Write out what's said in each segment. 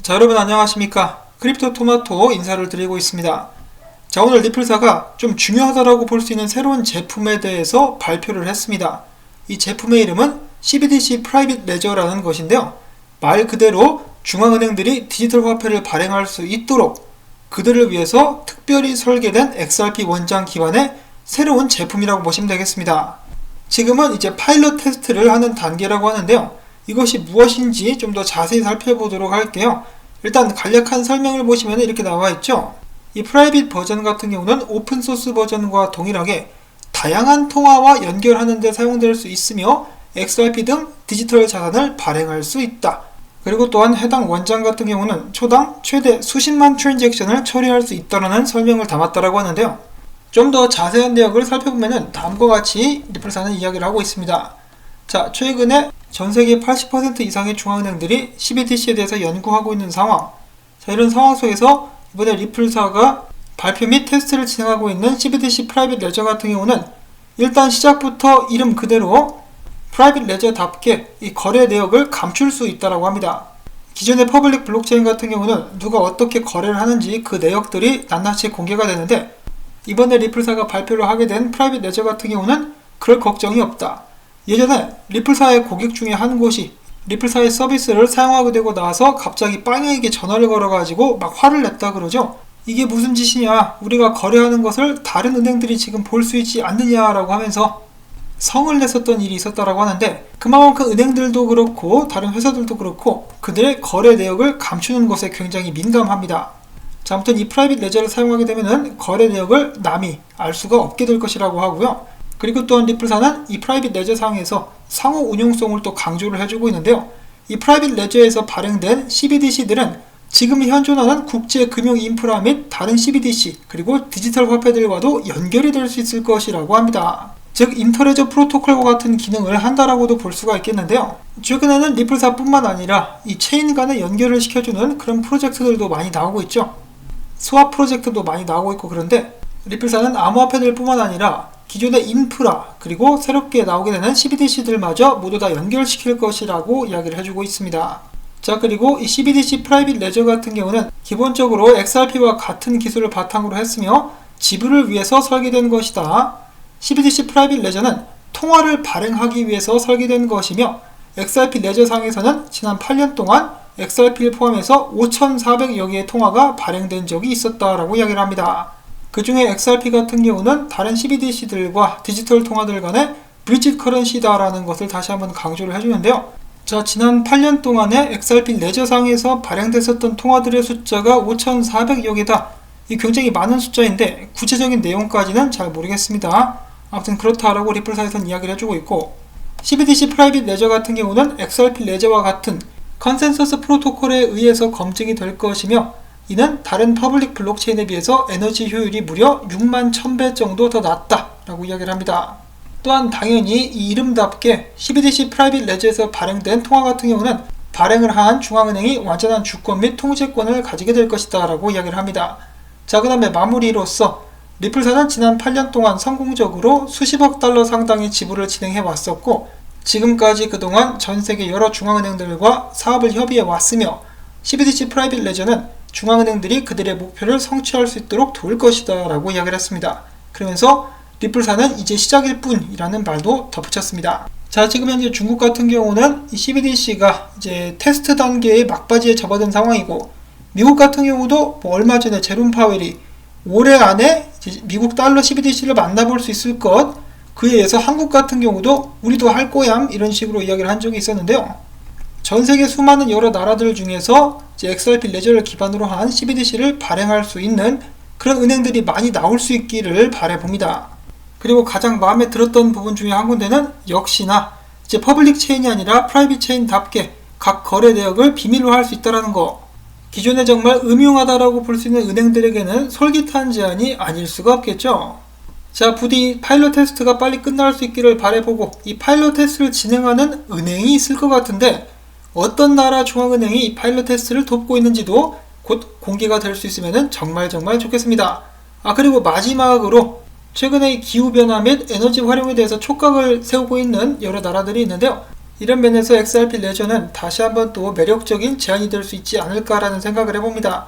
자, 여러분 안녕하십니까? 크립토 토마토 인사를 드리고 있습니다. 자, 오늘 리플사가 좀 중요하다라고 볼 수 있는 새로운 제품에 대해서 발표를 했습니다. 이 제품의 이름은 CBDC 프라이빗 레저라는 것인데요. 말 그대로 중앙은행들이 디지털 화폐를 발행할 수 있도록 그들을 위해서 특별히 설계된 XRP 원장 기반의 새로운 제품이라고 보시면 되겠습니다. 지금은 이제 파일럿 테스트를 하는 단계라고 하는데요. 이것이 무엇인지 좀 더 자세히 살펴보도록 할게요. 일단 간략한 설명을 보시면 이렇게 나와 있죠. 이 프라이빗 버전 같은 경우는 오픈소스 버전과 동일하게 다양한 통화와 연결하는 데 사용될 수 있으며 XRP 등 디지털 자산을 발행할 수 있다. 그리고 또한 해당 원장 같은 경우는 초당 최대 수십만 트랜잭션을 처리할 수 있다는 설명을 담았다고 하는데요. 좀 더 자세한 내역을 살펴보면 다음과 같이 리플사는 이야기를 하고 있습니다. 자, 최근에 전세계 80% 이상의 중앙은행들이 CBDC에 대해서 연구하고 있는 상황. 자, 이런 상황 속에서 이번에 리플사가 발표 및 테스트를 진행하고 있는 CBDC 프라이빗 레저 같은 경우는 일단 시작부터 이름 그대로 프라이빗 레저답게 이 거래 내역을 감출 수 있다고 합니다. 기존의 퍼블릭 블록체인 같은 경우는 누가 어떻게 거래를 하는지 그 내역들이 낱낱이 공개가 되는데 이번에 리플사가 발표를 하게 된 프라이빗 레저 같은 경우는 그럴 걱정이 없다. 예전에 리플사의 고객 중에 한 곳이 리플사의 서비스를 사용하게 되고 나서 갑자기 빵에게 전화를 걸어가지고 막 화를 냈다 그러죠. 이게 무슨 짓이냐, 우리가 거래하는 것을 다른 은행들이 지금 볼 수 있지 않느냐라고 하면서 성을 냈었던 일이 있었다라고 하는데 그만큼 은행들도 그렇고 다른 회사들도 그렇고 그들의 거래 내역을 감추는 것에 굉장히 민감합니다. 자, 아무튼 이 프라이빗 레저를 사용하게 되면은 거래 내역을 남이 알 수가 없게 될 것이라고 하고요. 그리고 또한 리플사는 이 프라이빗 레저 상에서 상호 운용성을 또 강조를 해주고 있는데요. 이 프라이빗 레저에서 발행된 CBDC들은 지금 현존하는 국제 금융 인프라 및 다른 CBDC 그리고 디지털 화폐들과도 연결이 될 수 있을 것이라고 합니다. 즉 인터레저 프로토콜과 같은 기능을 한다라고도 볼 수가 있겠는데요. 최근에는 리플사뿐만 아니라 이 체인 간의 연결을 시켜주는 그런 프로젝트들도 많이 나오고 있죠. 스왑 프로젝트도 많이 나오고 있고 그런데 리플사는 암호화폐들 뿐만 아니라 기존의 인프라 그리고 새롭게 나오게 되는 CBDC들마저 모두 다 연결시킬 것이라고 이야기를 해주고 있습니다. 자, 그리고 이 CBDC 프라이빗 레저 같은 경우는 기본적으로 XRP와 같은 기술을 바탕으로 했으며 지불을 위해서 설계된 것이다. CBDC 프라이빗 레저는 통화를 발행하기 위해서 설계된 것이며 XRP 레저상에서는 지난 8년 동안 XRP를 포함해서 5,400여 개의 통화가 발행된 적이 있었다라고 이야기를 합니다. 그 중에 XRP 같은 경우는 다른 CBDC들과 디지털 통화들 간의 브리지 커런시다라는 것을 다시 한번 강조를 해주는데요. 자, 지난 8년 동안에 XRP 레저상에서 발행됐었던 통화들의 숫자가 5,400여 개다. 이 굉장히 많은 숫자인데 구체적인 내용까지는 잘 모르겠습니다. 아무튼 그렇다라고 리플사에서는 이야기를 해주고 있고 CBDC 프라이빗 레저 같은 경우는 XRP 레저와 같은 컨센서스 프로토콜에 의해서 검증이 될 것이며 이는 다른 퍼블릭 블록체인에 비해서 에너지 효율이 무려 6만 1000배 정도 더 낮다라고 이야기를 합니다. 또한 당연히 이 이름답게 CBDC 프라이빗 레저에서 발행된 통화 같은 경우는 발행을 한 중앙은행이 완전한 주권 및 통제권을 가지게 될 것이다 라고 이야기를 합니다. 자, 그 다음에 마무리로서 리플사는 지난 8년 동안 성공적으로 수십억 달러 상당의 지불을 진행해 왔었고 지금까지 그동안 전세계 여러 중앙은행들과 사업을 협의해 왔으며 CBDC 프라이빗 레저는 중앙은행들이 그들의 목표를 성취할 수 있도록 도울 것이다 라고 이야기를 했습니다. 그러면서 리플사는 이제 시작일 뿐이라는 말도 덧붙였습니다. 자, 지금 현재 중국 같은 경우는 이 CBDC가 이제 테스트 단계의 막바지에 접어든 상황이고 미국 같은 경우도 얼마 전에 제롬 파웰이 올해 안에 이제 미국 달러 CBDC를 만나볼 수 있을 것, 그에 의해서 한국 같은 경우도 우리도 할 거야 이런 식으로 이야기를 한 적이 있었는데요. 전 세계 수많은 여러 나라들 중에서 이제 XRP 레저를 기반으로 한 CBDC를 발행할 수 있는 그런 은행들이 많이 나올 수 있기를 바라봅니다. 그리고 가장 마음에 들었던 부분 중에 한 군데는 역시나 이제 퍼블릭 체인이 아니라 프라이빗 체인답게 각 거래 내역을 비밀로 할 수 있다는 거. 기존에 정말 음흉하다라고 볼 수 있는 은행들에게는 솔깃한 제안이 아닐 수가 없겠죠. 자, 부디 파일럿 테스트가 빨리 끝날 수 있기를 바라보고 이 파일럿 테스트를 진행하는 은행이 있을 것 같은데 어떤 나라 중앙은행이 이 파일럿 테스트를 돕고 있는지도 곧 공개가 될 수 있으면 정말 좋겠습니다. 그리고 마지막으로 최근에 기후변화 및 에너지 활용에 대해서 촉각을 세우고 있는 여러 나라들이 있는데요. 이런 면에서 XRP 레저는 다시 한번 또 매력적인 제안이 될 수 있지 않을까라는 생각을 해봅니다.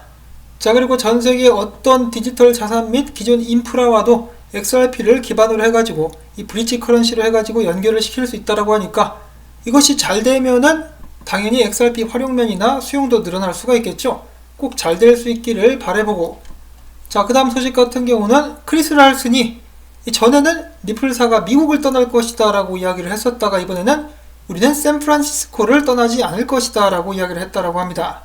자, 그리고 전 세계 어떤 디지털 자산 및 기존 인프라와도 XRP를 기반으로 해가지고 이 브릿지 커런시로 해가지고 연결을 시킬 수 있다라고 하니까 이것이 잘 되면은 당연히 XRP 활용면이나 수용도 늘어날 수가 있겠죠. 꼭 잘 될 수 있기를 바라보고, 자, 그 다음 소식 같은 경우는 크리스 랄슨이 전에는 리플사가 미국을 떠날 것이다 라고 이야기를 했었다가 이번에는 우리는 샌프란시스코를 떠나지 않을 것이다 라고 이야기를 했다라고 합니다.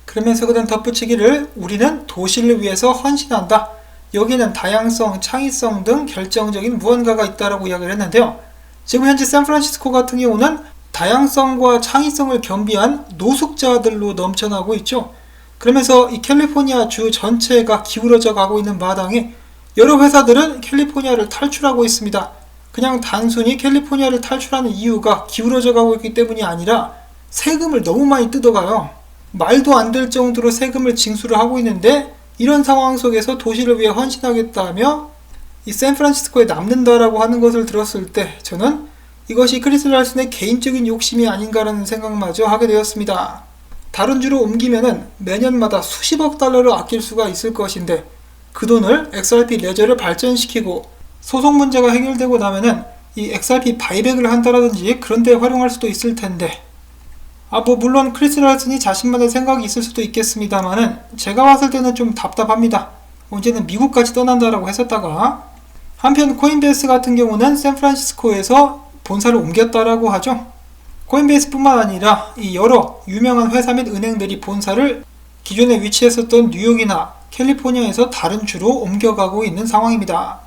그러면서 그는 덧붙이기를 우리는 도시를 위해서 헌신한다. 여기는 다양성, 창의성 등 결정적인 무언가가 있다라고 이야기를 했는데요. 지금 현재 샌프란시스코 같은 경우는 다양성과 창의성을 겸비한 노숙자들로 넘쳐나고 있죠. 그러면서 이 캘리포니아 주 전체가 기울어져 가고 있는 마당에 여러 회사들은 캘리포니아를 탈출하고 있습니다. 그냥 단순히 캘리포니아를 탈출하는 이유가 기울어져 가고 있기 때문이 아니라 세금을 너무 많이 뜯어가요. 말도 안 될 정도로 세금을 징수를 하고 있는데 이런 상황 속에서 도시를 위해 헌신하겠다며 이 샌프란시스코에 남는다라고 하는 것을 들었을 때 저는 이것이 크리스 랄슨의 개인적인 욕심이 아닌가라는 생각마저 하게 되었습니다. 다른 주로 옮기면은 매년마다 수십억 달러를 아낄 수가 있을 것인데 그 돈을 XRP 레저를 발전시키고 소송 문제가 해결되고 나면은 이 XRP 바이백을 한다라든지 그런 데 활용할 수도 있을 텐데, 물론 크리스 랄슨이 자신만의 생각이 있을 수도 있겠습니다만은 제가 봤을 때는 좀 답답합니다. 언제는 미국까지 떠난다라고 했었다가 한편 코인베이스 같은 경우는 샌프란시스코에서 본사를 옮겼다라고 하죠. 코인베이스뿐만 아니라 이 여러 유명한 회사 및 은행들이 본사를 기존에 위치했었던 뉴욕이나 캘리포니아에서 다른 주로 옮겨가고 있는 상황입니다.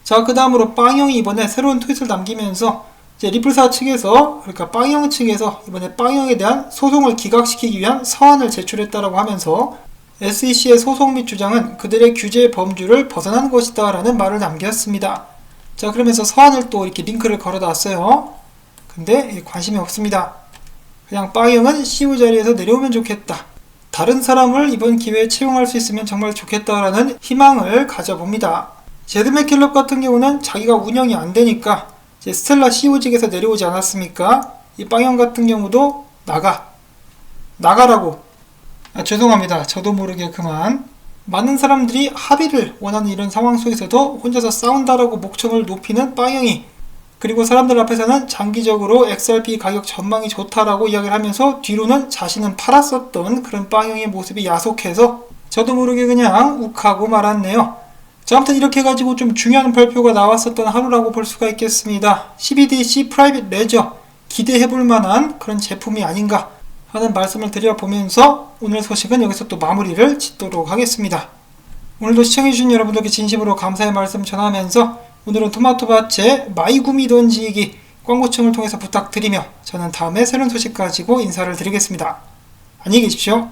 자, 그 다음으로 빵형이 이번에 새로운 트윗을 남기면서 이제 리플사 측에서, 그러니까 빵형 측에서 이번에 빵형에 대한 소송을 기각시키기 위한 서한을 제출했다라고 하면서 SEC의 소송 및 주장은 그들의 규제 범주를 벗어난 것이다 라는 말을 남겼습니다. 자, 그러면서 서한을 또 이렇게 링크를 걸어 놨어요. 근데 관심이 없습니다. 그냥 빵형은 CEO 자리에서 내려오면 좋겠다. 다른 사람을 이번 기회에 채용할 수 있으면 정말 좋겠다라는 희망을 가져봅니다. 제드 맥켈럽 같은 경우는 자기가 운영이 안 되니까 이제 스텔라 CEO직에서 내려오지 않았습니까? 이 빵형 같은 경우도 나가라고. 죄송합니다. 저도 모르게 그만. 많은 사람들이 합의를 원하는 이런 상황 속에서도 혼자서 싸운다라고 목청을 높이는 빵형이, 그리고 사람들 앞에서는 장기적으로 XRP 가격 전망이 좋다라고 이야기를 하면서 뒤로는 자신은 팔았었던 그런 빵형의 모습이 야속해서 저도 모르게 그냥 욱하고 말았네요. 자, 아무튼 이렇게 해가지고 좀 중요한 발표가 나왔었던 하루라고 볼 수가 있겠습니다. CBDC 프라이빗 레저 기대해볼 만한 그런 제품이 아닌가 하는 말씀을 드려보면서 오늘 소식은 여기서 또 마무리를 짓도록 하겠습니다. 오늘도 시청해주신 여러분들께 진심으로 감사의 말씀 전하면서 오늘은 토마토밭에 마이구미 던지기 광고청을 통해서 부탁드리며 저는 다음에 새로운 소식 가지고 인사를 드리겠습니다. 안녕히 계십시오.